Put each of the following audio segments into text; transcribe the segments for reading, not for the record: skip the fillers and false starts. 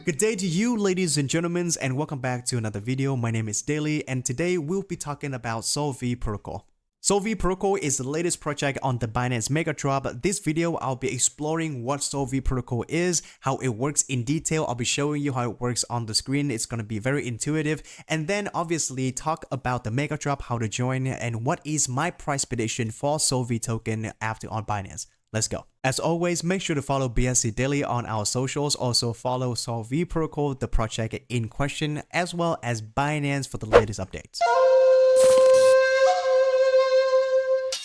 Good day to you, ladies and gentlemen, and welcome back to another video. My name is Daily, and today we'll be talking about Solv Protocol. Solv Protocol is the latest project on the Binance Megadrop. This video, I'll be exploring what Solv Protocol is, how it works in detail. I'll be showing you how it works on the screen. It's going to be very intuitive. And then obviously talk about the Megadrop, how to join, and what is my price prediction for Solv token after on Binance. Let's go. As always, make sure to follow BSC Daily on our socials. Also follow Solv Protocol, the project in question, as well as Binance for the latest updates.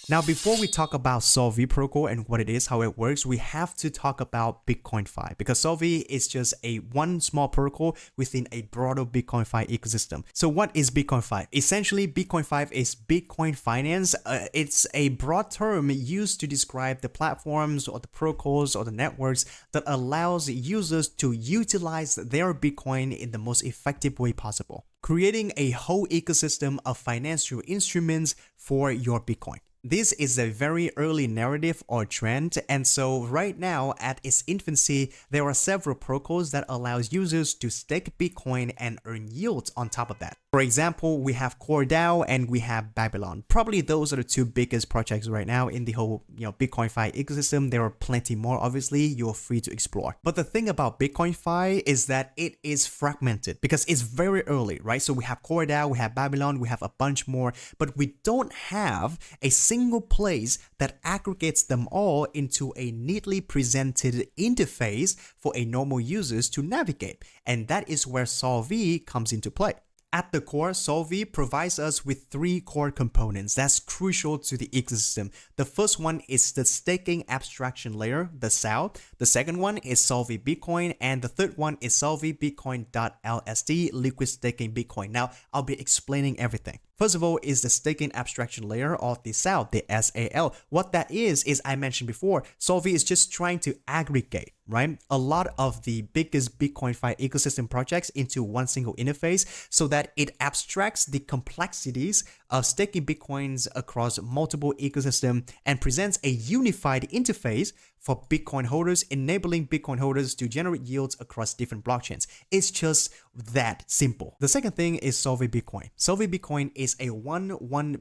Now, before we talk about Solv Protocol and what it is, how it works, we have to talk about BitcoinFi, because Solv is just one small protocol within a broader BitcoinFi ecosystem. So what is BitcoinFi? Essentially, BitcoinFi is Bitcoin finance. It's a broad term used to describe the platforms or the protocols or the networks that allows users to utilize their Bitcoin in the most effective way possible, creating a whole ecosystem of financial instruments for your Bitcoin. This is a very early narrative or trend, and so right now at its infancy, there are several protocols that allows users to stake Bitcoin and earn yields on top of that. For example, we have CoreDAO and we have Babylon. Probably those are the two biggest projects right now in the whole BitcoinFi ecosystem. There are plenty more, obviously, you're free to explore. But the thing about BitcoinFi is that it is fragmented because it's very early, right? So we have CoreDAO, we have Babylon, we have a bunch more, but we don't have a single place that aggregates them all into a neatly presented interface for a normal users to navigate. And that is where Solv comes into play. At the core, Solv provides us with three core components that's crucial to the ecosystem. The first one is the staking abstraction layer, the SAL. The second one is Solv Bitcoin, and the third one is SolvBTC.LSTs, liquid staking Bitcoin. Now, I'll be explaining everything. First of all is the staking abstraction layer of the SAL, the SAL. What that is I mentioned before, Solv is just trying to aggregate, right, a lot of the biggest BitcoinFi ecosystem projects into one single interface so that it abstracts the complexities of staking Bitcoins across multiple ecosystems and presents a unified interface for Bitcoin holders, enabling Bitcoin holders to generate yields across different blockchains. It's just that simple. The second thing is Solv Bitcoin. Solv Bitcoin is a one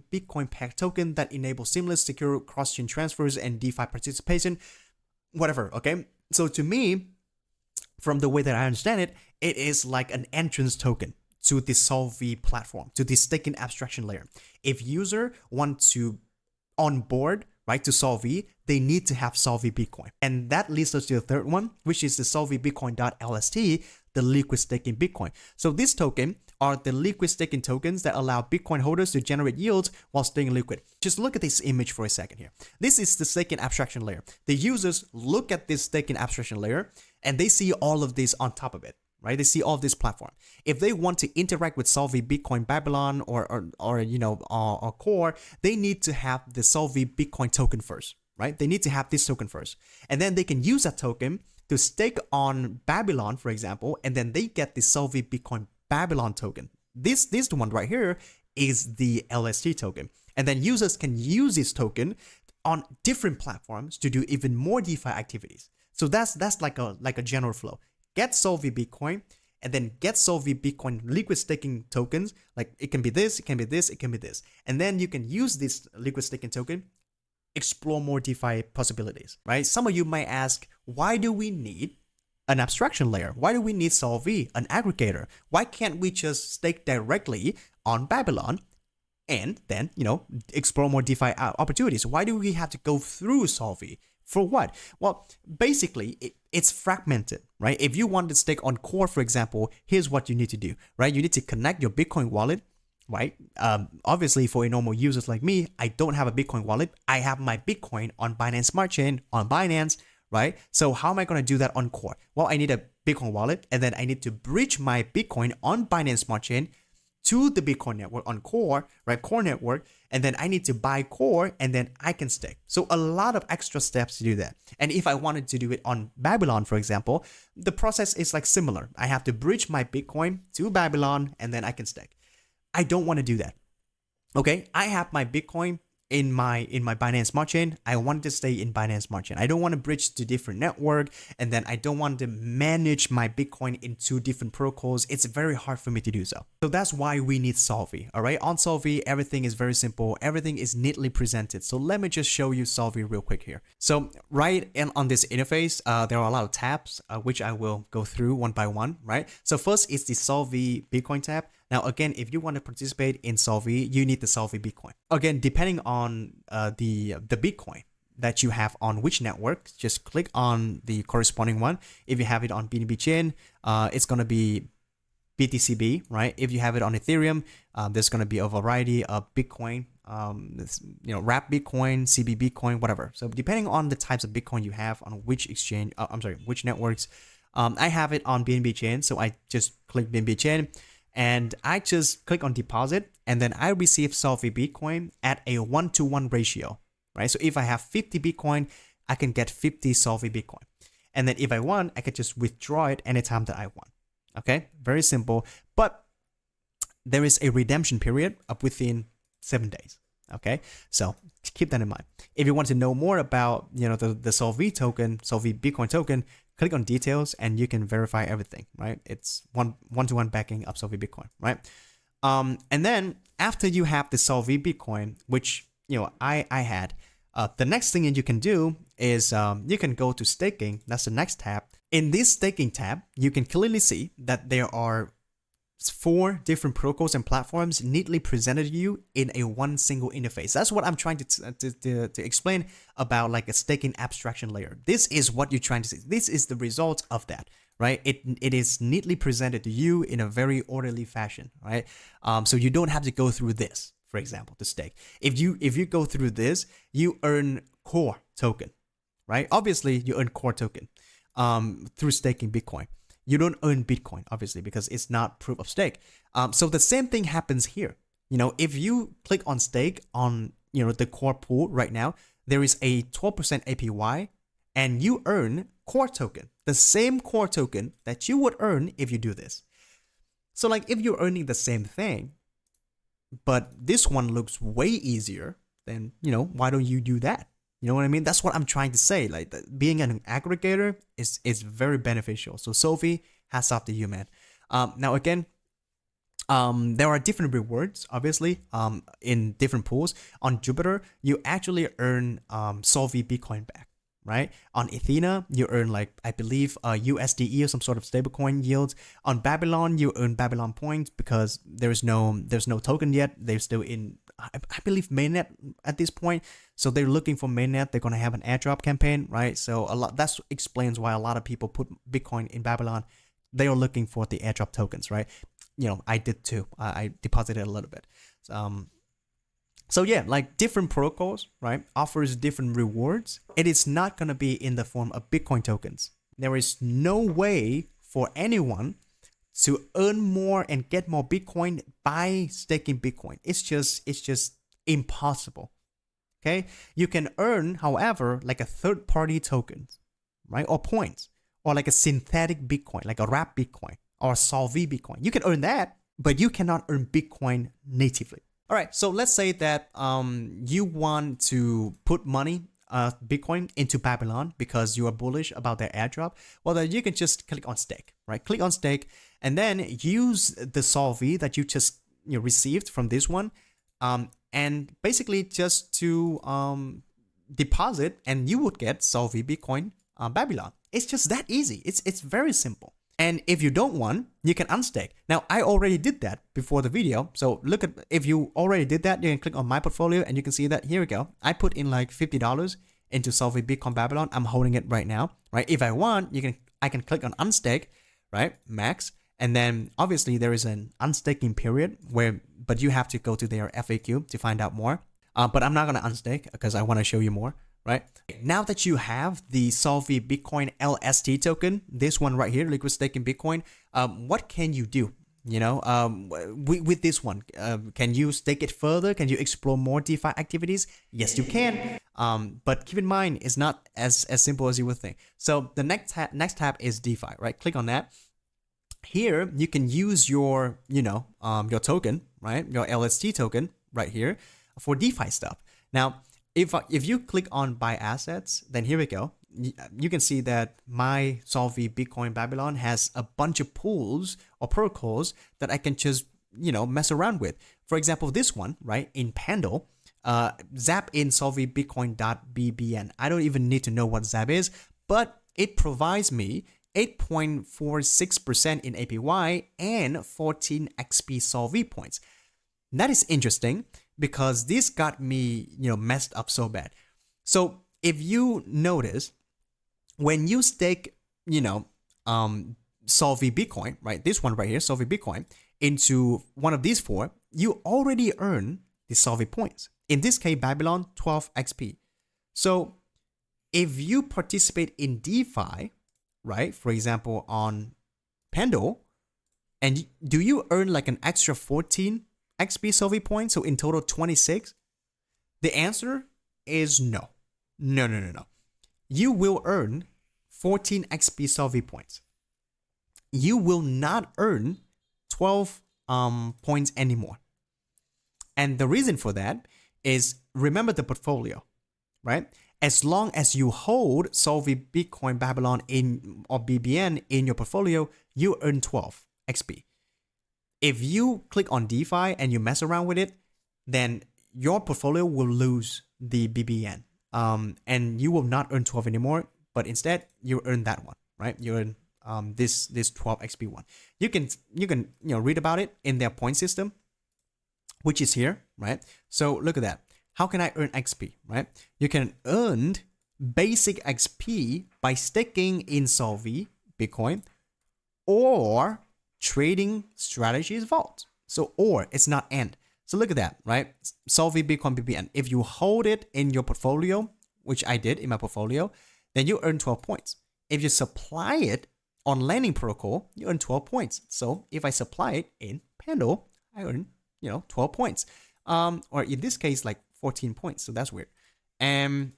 Bitcoin peg token that enables seamless, secure cross-chain transfers and DeFi participation, whatever, okay? So to me, from the way that I understand it, it is like an entrance token to the Solv platform, to the staking abstraction layer. If user want to onboard, right, to Solv, they need to have Solv Bitcoin. And that leads us to the third one, which is the SolvBTC.LSTs, the liquid staking Bitcoin. So this token are the liquid staking tokens that allow Bitcoin holders to generate yields while staying liquid. Just look at this image for a second here. This is the staking abstraction layer. The users look at this staking abstraction layer and they see all of this on top of it, right? They see all of this platform. If they want to interact with Solv Bitcoin, Babylon, or Core, they need to have the Solv Bitcoin token first, right? They need to have this token first. And then they can use that token to stake on Babylon, for example, and then they get the Solv Bitcoin Babylon token. This one right here is the LST token. And then users can use this token on different platforms to do even more DeFi activities. So that's like a general flow. Get Solv Bitcoin and then get Solv Bitcoin liquid staking tokens. Like it can be this, it can be this, it can be this. And then you can use this liquid staking token, explore more DeFi possibilities, right? Some of you might ask, why do we need an abstraction layer? Why do we need Solv, an aggregator? Why can't we just stake directly on Babylon and then, explore more DeFi opportunities? Why do we have to go through Solv? For what? Well, basically, it's fragmented, right? If you want to stake on Core, for example, here's what you need to do, right? You need to connect your Bitcoin wallet, right? Obviously, for a normal users like me, I don't have a Bitcoin wallet. I have my Bitcoin on Binance Smart Chain, on Binance, right? So how am I going to do that on Core? Well, I need a Bitcoin wallet, and then I need to bridge my Bitcoin on Binance Smart Chain to the Bitcoin network on Core, right? Core network. And then I need to buy Core and then I can stake. So a lot of extra steps to do that. And if I wanted to do it on Babylon, for example, the process is like similar. I have to bridge my Bitcoin to Babylon and then I can stake. I don't want to do that. Okay, I have my Bitcoin in my Binance Smart Chain, I want to stay in Binance Smart Chain. I don't want to bridge to different network, and then I don't want to manage my Bitcoin in 2 different protocols. It's very hard for me to do so. So that's why we need Solv. All right, on Solv, everything is very simple. Everything is neatly presented. So let me just show you Solv real quick here. So right on this interface, there are a lot of tabs, which I will go through one by one. Right. So first is the Solv Bitcoin tab. Now, again, if you want to participate in Solv, you need the Solv Bitcoin. Again, depending on the Bitcoin that you have on which network, just click on the corresponding one. If you have it on BNB chain, it's going to be BTCB, right? If you have it on Ethereum, there's going to be a variety of Bitcoin, wrap Bitcoin, CB Bitcoin, whatever. So depending on the types of Bitcoin you have on which exchange, which networks, I have it on BNB chain. So I just click BNB chain. And I just click on deposit, and then I receive Solv Bitcoin at a 1-to-1 ratio, right? So if I have 50 Bitcoin, I can get 50 Solv Bitcoin. And then if I want, I can just withdraw it anytime that I want. Okay, very simple. But there is a redemption period of within 7 days. Okay, so keep that in mind. If you want to know more about, the Solv token, Solv Bitcoin token, click on details and you can verify everything, right? It's one-to-one backing of Solv Bitcoin, right? And then after you have the Solv Bitcoin, which I had, the next thing that you can do is you can go to staking. That's the next tab. In this staking tab, you can clearly see that there are 4 different protocols and platforms neatly presented to you in a one single interface. That's what I'm trying to explain about like a staking abstraction layer. This is what you're trying to see. This is the result of that, right? It is neatly presented to you in a very orderly fashion, right? So you don't have to go through this, for example, to stake. If you go through this, you earn core token, right? Obviously, you earn core token through staking Bitcoin. You don't earn Bitcoin, obviously, because it's not proof of stake. So the same thing happens here. If you click on stake on, the core pool right now, there is a 12% APY and you earn core token, the same core token that you would earn if you do this. So like if you're earning the same thing, but this one looks way easier, then, why don't you do that? You know what I mean? That's what I'm trying to say. Like being an aggregator is very beneficial. So Solv, hats off to you, man. Now again, there are different rewards, obviously, in different pools. On Jupiter, you actually earn Solv Bitcoin back, right? On Athena, you earn like I believe USDE or some sort of stablecoin yields. On Babylon, you earn Babylon points because there's no token yet. They're still in, I believe, mainnet at this point. So they're looking for mainnet. They're gonna have an airdrop campaign, right? So that explains why a lot of people put Bitcoin in Babylon. They are looking for the airdrop tokens, right? I did too. I deposited a little bit. So yeah, like different protocols, right, offers different rewards. It is not gonna be in the form of Bitcoin tokens. There is no way for anyone to earn more and get more Bitcoin by staking Bitcoin. It's just impossible. Okay, you can earn, however, like a third-party token, right, or points, or like a synthetic Bitcoin, like a wrap Bitcoin or Solv Bitcoin. You can earn that, but you cannot earn Bitcoin natively. All right, so let's say that you want to put money, Bitcoin, into Babylon because you are bullish about their airdrop. Well, then you can just click on stake, right? Click on stake, and then use the Solv that you just received from this one, and basically just to deposit, and you would get Solv Bitcoin Babylon. It's just that easy. It's very simple. And if you don't want, you can unstake. Now, I already did that before the video. So look at, if you already did that, you can click on my portfolio and you can see that, here we go. I put in like $50 into Solv Bitcoin Babylon. I'm holding it right now, right? If I want, I can click on unstake, right? Max. And then obviously there is an unstaking period but you have to go to their FAQ to find out more. But I'm not going to unstake because I want to show you more. Right now that you have the SolvBTC.LSTs token, this one right here, liquid staking Bitcoin, what can you do? With this one, can you stake it further? Can you explore more DeFi activities? Yes, you can. But keep in mind, it's not as simple as you would think. So the next tab is DeFi, right? Click on that. Here you can use your token, right? Your LST token right here for DeFi stuff. Now, if you click on buy assets, then here we go. You can see that my Solv Bitcoin Babylon has a bunch of pools or protocols that I can just, mess around with. For example, this one, right, in Pendle, Zap in solvbitcoin.bbn. I don't even need to know what Zap is, but it provides me 8.46% in APY and 14 XP Solv points. That is interesting because this got me, messed up so bad. So if you notice, when you stake, Solv Bitcoin, right, this one right here, Solv Bitcoin, into one of these four, you already earn the Solv points. In this case, Babylon, 12 XP. So if you participate in DeFi, right, for example, on Pendle, and do you earn like an extra 14 XP Solv points, so in total 26? The answer is no. No. You will earn 14 XP Solv points. You will not earn 12 points anymore. And the reason for that is, remember the portfolio, right? As long as you hold Solv Bitcoin Babylon or BBN in your portfolio, you earn 12 XP. If you click on DeFi and you mess around with it, then your portfolio will lose the BBN. And you will not earn 12 anymore, but instead you earn that one, right? You earn this 12 XP one. You can read about it in their point system, which is here, right? So look at that. How can I earn XP, right? You can earn basic XP by staking in Solv Bitcoin or trading strategies vault. So or, it's not and. So look at that, right? Solv Bitcoin BBN. If you hold it in your portfolio, which I did in my portfolio, then you earn 12 points. If you supply it on Landing Protocol, you earn 12 points. So if I supply it in Pendle, I earn 12 points. Or in this case, like 14 points. So that's weird. And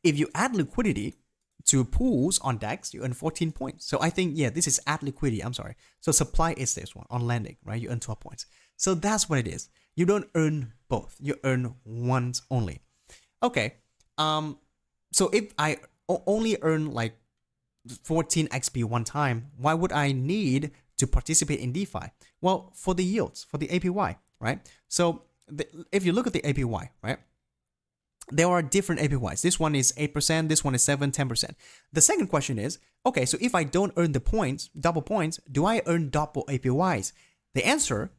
if you add liquidity to pools on DEX, you earn 14 points. So I think, this is add liquidity. I'm sorry. So supply is this one on landing, right? You earn 12 points. So that's what it is. You don't earn both. You earn once only. Okay. So if I only earn like 14 XP one time, why would I need to participate in DeFi? Well, for the yields, for the APY, right? So if you look at the APY, right, there are different APYs. This one is 8%, this one is 7%, 10%. The second question is, okay, so if I don't earn the points, double points, do I earn double APYs? The answer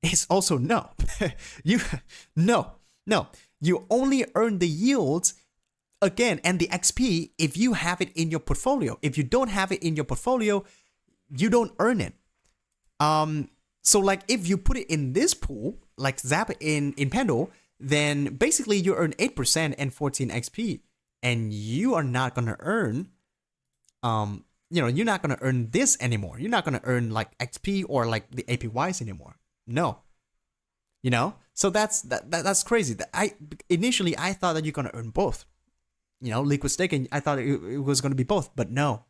is also no. No. You only earn the yields again and the XP if you have it in your portfolio. If you don't have it in your portfolio, you don't earn it. So like if you put it in this pool, like Zap in Pendle, then basically you earn 8% and 14 XP, and you are not gonna earn, you're not gonna earn this anymore. You're not gonna earn like XP or like the APYs anymore. No, so that's crazy. I initially thought that you're gonna earn both. Liquid staking, I thought it was gonna be both, but no,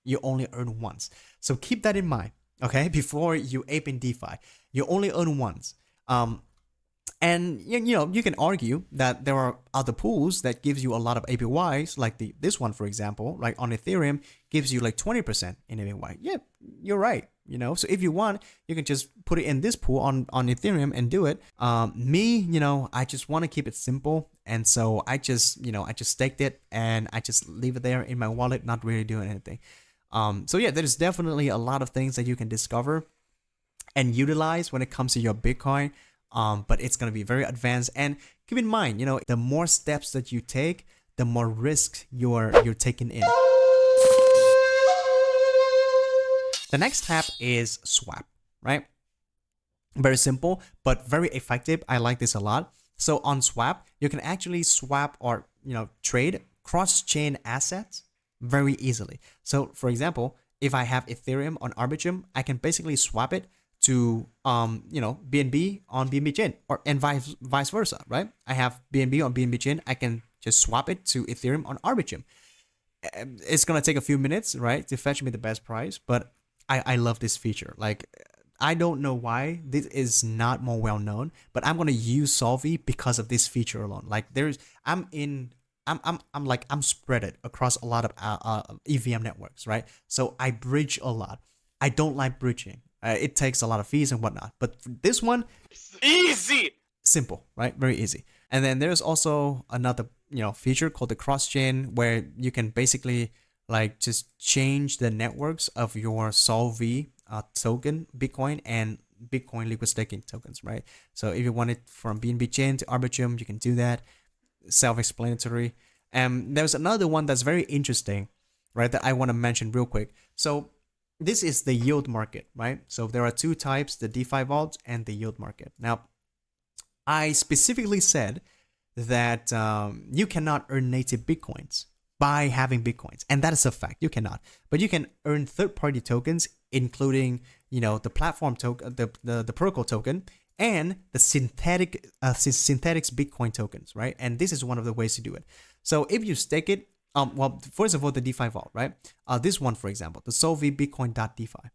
you only earn once. So keep that in mind, okay? Before you ape in DeFi, you only earn once. And you can argue that there are other pools that gives you a lot of APYs, like this one, for example, like on Ethereum, gives you like 20% in APY. Yeah, you're right. So if you want, you can just put it in this pool on Ethereum and do it. Me, I just want to keep it simple, and so I just staked it and I just leave it there in my wallet, not really doing anything. So yeah, there's definitely a lot of things that you can discover and utilize when it comes to your Bitcoin. But it's going to be very advanced, and keep in mind, the more steps that you take, the more risk you're taking in. The next tab is swap, right? Very simple, but very effective. I like this a lot. So on swap, you can actually swap or, trade cross-chain assets very easily. So for example, if I have Ethereum on Arbitrum, I can basically swap it to BNB on BNB chain, and vice versa, right? I have BNB on BNB chain, I can just swap it to Ethereum on Arbitrum. It's gonna take a few minutes, right, to fetch me the best price, but I love this feature. Like, I don't know why this is not more well known, but I'm gonna use Solvi because of this feature alone. Like I'm spread it across a lot of EVM networks, right? So I bridge a lot. I don't like bridging. It takes a lot of fees and whatnot. But this one, easy, simple, right? Very easy. And then there's also another feature called the cross chain, where you can basically like just change the networks of your Solv token Bitcoin and Bitcoin liquid staking tokens, right? So if you want it from BNB chain to Arbitrum, you can do that. Self-explanatory. And there's another one that's very interesting, right, that I want to mention real quick. So this is the yield market, right? So there are two types, the DeFi vault and the yield market. Now, I specifically said that you cannot earn native Bitcoins by having Bitcoins, and that is a fact. You cannot, but you can earn third-party tokens, including the platform token, the protocol token, and the synthetics Bitcoin tokens, right? And this is one of the ways to do it. So if you stake it, well, first of all, the DeFi vault, right? This one, for example, the solvbitcoin.defi.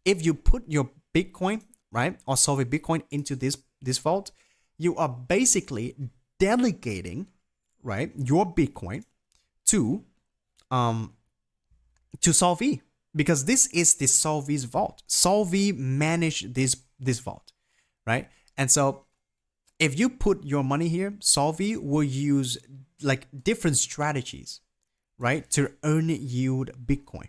If you put your Bitcoin, right, or Solv Bitcoin into this vault, you are basically delegating, right, your Bitcoin to Solv, because this is the Solv's vault. Solv manage this vault, right? And so if you put your money here, Solv will use like different strategies, right, to earn yield Bitcoin.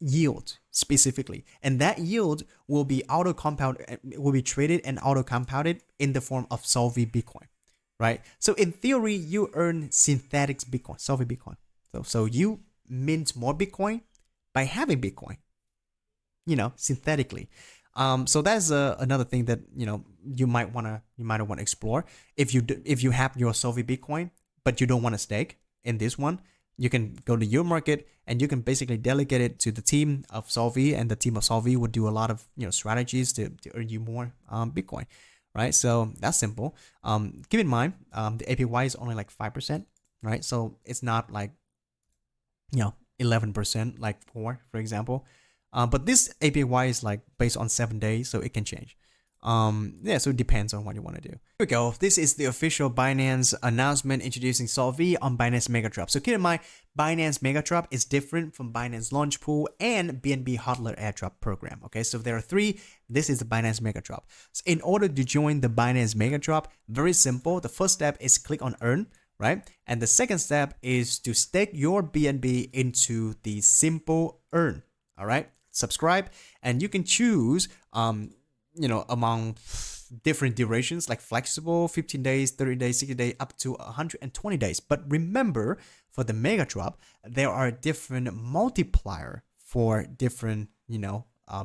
Yield specifically, and that yield will be will be traded and auto compounded in the form of Solv Bitcoin, right? So in theory, you earn synthetics Bitcoin, Solv Bitcoin. So you mint more Bitcoin by having Bitcoin, synthetically. So that's another thing that you might wanna explore. If you have your Solv Bitcoin but you don't want to stake in this one, you can go to your market and you can basically delegate it to the team of Solv, and the team of Solv would do a lot of strategies to earn you more Bitcoin, right? So that's simple. Keep in mind the APY is only like 5%, right? So it's not like 11% like for example. But this APY is like based on 7 days, so it can change. So it depends on what you want to do. Here we go. This is the official Binance announcement introducing Solv on Binance Megadrop. So keep in mind, Binance Megadrop is different from Binance Launch Pool and BNB Hodler Airdrop program. Okay, so there are three. This is the Binance Megadrop. So in order to join the Binance Megadrop, very simple. The first step is click on Earn, right? And the second step is to stake your BNB into the simple Earn. All right, subscribe, and you can choose among different durations like flexible, 15 days, 30 days, 60 days, up to 120 days. But remember, for the mega drop, there are different multiplier for different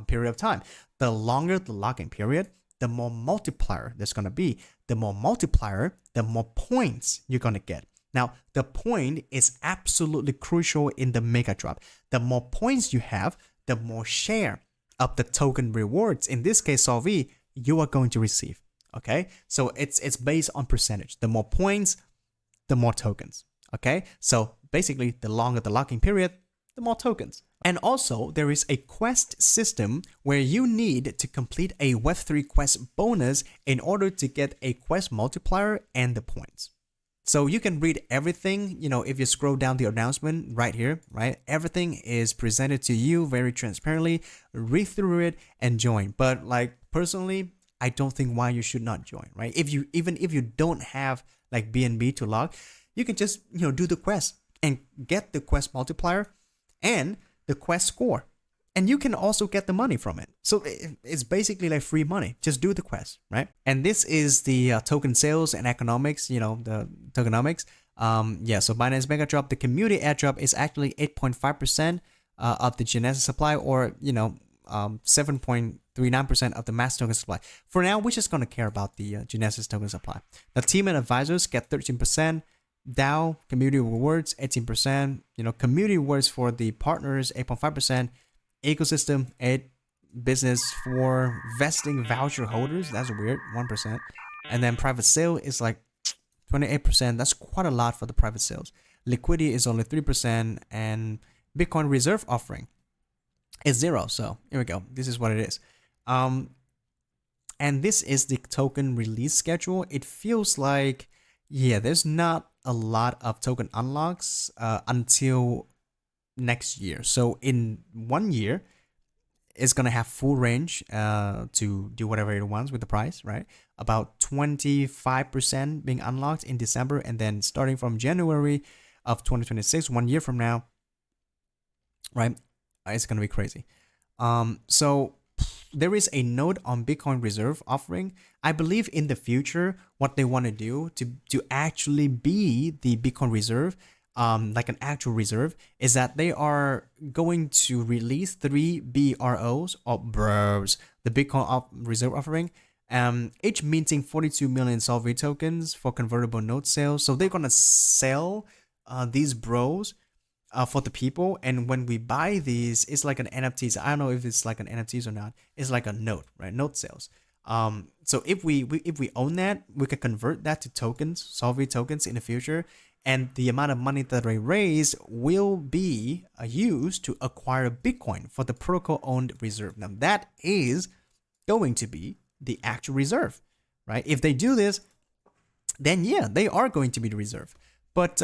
period of time. The longer the locking period, the more multiplier there's going to be. The more multiplier, the more points you're going to get. Now, the point is absolutely crucial in the mega drop. The more points you have, the more share of the token rewards, in this case Solv, you are going to receive. Okay, so it's based on percentage. The more points, the more tokens. Okay, so basically the longer the locking period, the more tokens. And also there is a quest system where you need to complete a Web3 quest bonus in order to get a quest multiplier and the points. So you can read everything, if you scroll down the announcement right here, right? Everything is presented to you very transparently. Read through it and join. But like personally, I don't think why you should not join, right? Even if you don't have like BNB to log, you can just, do the quest and get the quest multiplier and the quest score. And you can also get the money from it. So it's basically like free money. Just do the quest, right? And this is the token sales and economics, the tokenomics. So Binance Megadrop, the community airdrop is actually 8.5% of the Genesis supply, or 7.39% of the mass token supply. For now, we're just going to care about the Genesis token supply. The team and advisors get 13%. DAO community rewards 18%. Community rewards for the partners 8.5%. Ecosystem 8%. Business for vesting voucher holders, that's weird, 1%. And then private sale is like 28%. That's quite a lot for the private sales. Liquidity is only 3%, and Bitcoin reserve offering is 0. So here we go. This is what it is. And this is the token release schedule. It feels like, yeah, there's not a lot of token unlocks until next year. So in 1 year, it's gonna have full range to do whatever it wants with the price, right? About 25% being unlocked in December, and then starting from January of 2026, 1 year from now, right? It's gonna be crazy. So there is a node on Bitcoin Reserve offering. I believe in the future, what they want to do to actually be the Bitcoin Reserve, like an actual reserve, is that they are going to release 3 BROs or bros, the Bitcoin Reserve offering, each minting 42 million Solv tokens for convertible note sales. So they're gonna sell these bros for the people, and when we buy these, it's like an NFTs. I don't know if it's like an NFTs or not. It's like a note, right? Note sales. So if we own that, we can convert that to tokens, Solv tokens in the future, and the amount of money that they raise will be used to acquire Bitcoin for the protocol-owned reserve. Now that is going to be the actual reserve, right? If they do this, then yeah, they are going to be the reserve. But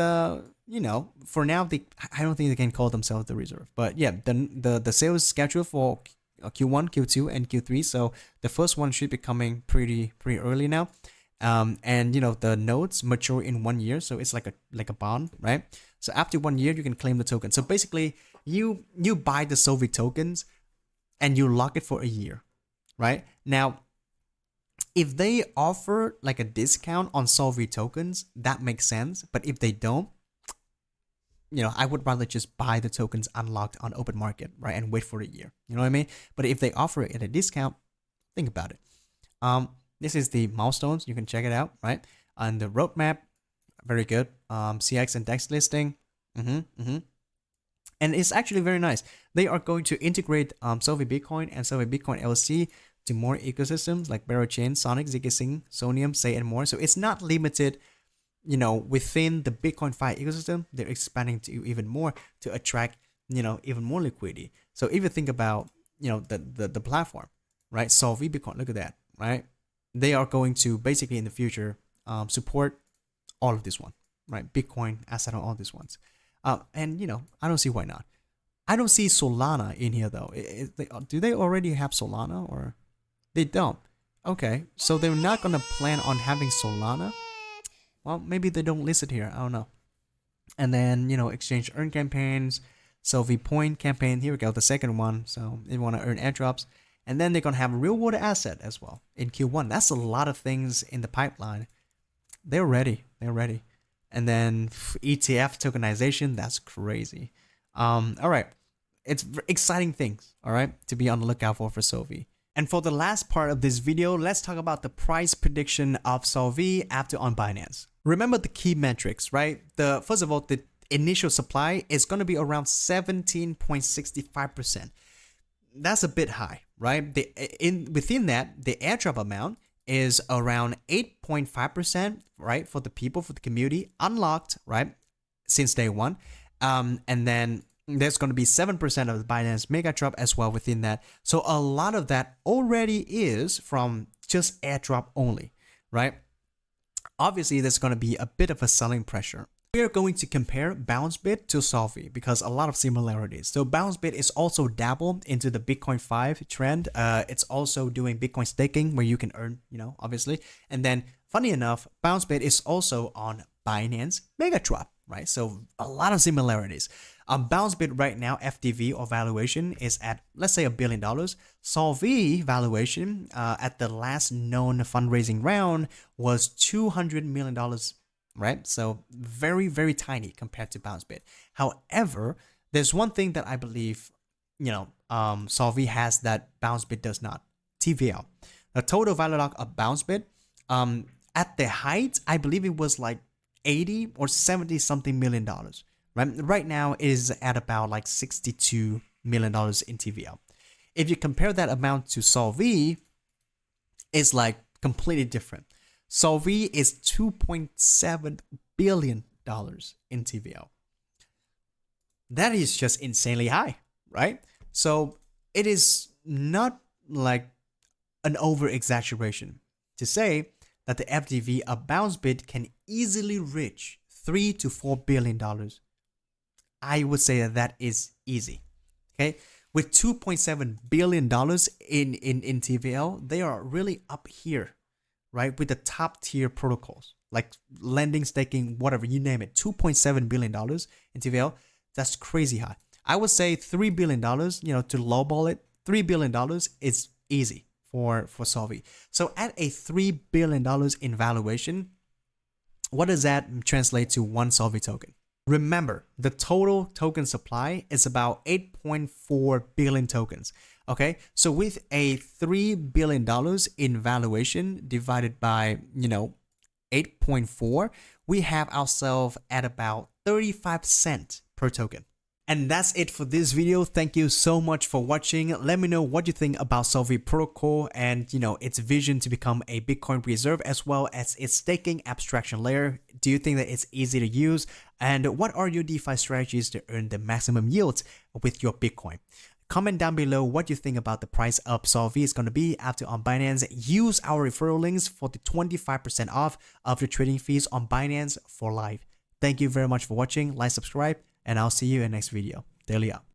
you know, for now, I don't think they can call themselves the reserve. But yeah, the sales schedule for Q1, Q2, and Q3. So the first one should be coming pretty early now. And you know, the notes mature in 1 year, so it's like a bond, right? So after 1 year, you can claim the token. So basically, you buy the Solv tokens and you lock it for a year, right? Now, if they offer like a discount on Solv tokens, that makes sense. But if they don't, you know, I would rather just buy the tokens unlocked on open market, right? And wait for a year. You know what I mean? But if they offer it at a discount, think about it. This is the milestones. You can check it out, right? And the roadmap, very good. CX and DEX listing. And it's actually very nice. They are going to integrate Solv Bitcoin and SolvBTC.LSTs to more ecosystems like Chain, Sonic, Ziggy, Sonium, Say, and more. So it's not limited, you know, within the BitcoinFi ecosystem. They're expanding to even more to attract, you know, even more liquidity. So if you think about, you know, the platform, right? Solv Bitcoin, look at that, right? They are going to basically in the future support all of this one, right? Bitcoin, asset, all these ones. And you know, I don't see why not. I don't see Solana in here though. Do they already have Solana, or they don't? Okay, so they're not gonna plan on having Solana. Well, maybe they don't list it here. I don't know. And then, you know, exchange earn campaigns, Solv point campaign. Here we go, the second one. So if you want to earn airdrops, and then they're gonna have real world asset as well in Q1. That's a lot of things in the pipeline. They're ready. They're ready. And then ETF tokenization. That's crazy. All right. It's exciting things, all right, to be on the lookout for Solv. And for the last part of this video, let's talk about the price prediction of Solv after on Binance. Remember the key metrics, right? First of all, the initial supply is going to be around 17.65%. That's a bit high, right? Within that, the airdrop amount is around 8.5%, right? For the people, for the community, unlocked, right? Since day one. And then there's going to be 7% of the Binance Megadrop as well within that. So a lot of that already is from just airdrop only, right? Obviously, there's going to be a bit of a selling pressure. We are going to compare BounceBit to Solv because a lot of similarities. So BounceBit is also dabbled into the Bitcoin 5 trend. It's also doing Bitcoin staking where you can earn, you know, obviously. And then funny enough, BounceBit is also on Binance Megadrop, right? So a lot of similarities. BounceBit right now, FDV or valuation is at, let's say, $1 billion. Solv valuation at the last known fundraising round was $200 million, right? So very, very tiny compared to BounceBit. However, there's one thing that I believe, you know, Solv has that BounceBit does not. TVL. The total value lock of BounceBit, at the height, I believe it was like 80 or 70 something million dollars. Right now it is at about like $62 million in TVL. If you compare that amount to Solv, it's like completely different. Solv is $2.7 billion in TVL. That is just insanely high, right? So it is not like an over exaggeration to say that the FDV, a bounce bid, can easily reach $3 to $4 billion. I would say that that is easy. Okay, with $2.7 billion in TVL, they are really up here, right? With the top tier protocols like lending, staking, whatever, you name it. $2.7 billion in TVL, that's crazy high. I would say $3 billion, to lowball it, $3 billion is easy for Solv. So at a $3 billion in valuation, what does that translate to one Solv token? Remember, the total token supply is about 8.4 billion tokens. Okay, so with a $3 billion in valuation divided by, 8.4, we have ourselves at about 35 cents per token. And that's it for this video. Thank you so much for watching. Let me know what you think about Solv Protocol and its vision to become a Bitcoin reserve as well as its staking abstraction layer. Do you think that it's easy to use? And what are your DeFi strategies to earn the maximum yields with your Bitcoin? Comment down below what you think about the price of Solv is going to be after on Binance. Use our referral links for the 25% off of your trading fees on Binance for life. Thank you very much for watching. Like, subscribe, and I'll see you in the next video. Daily up.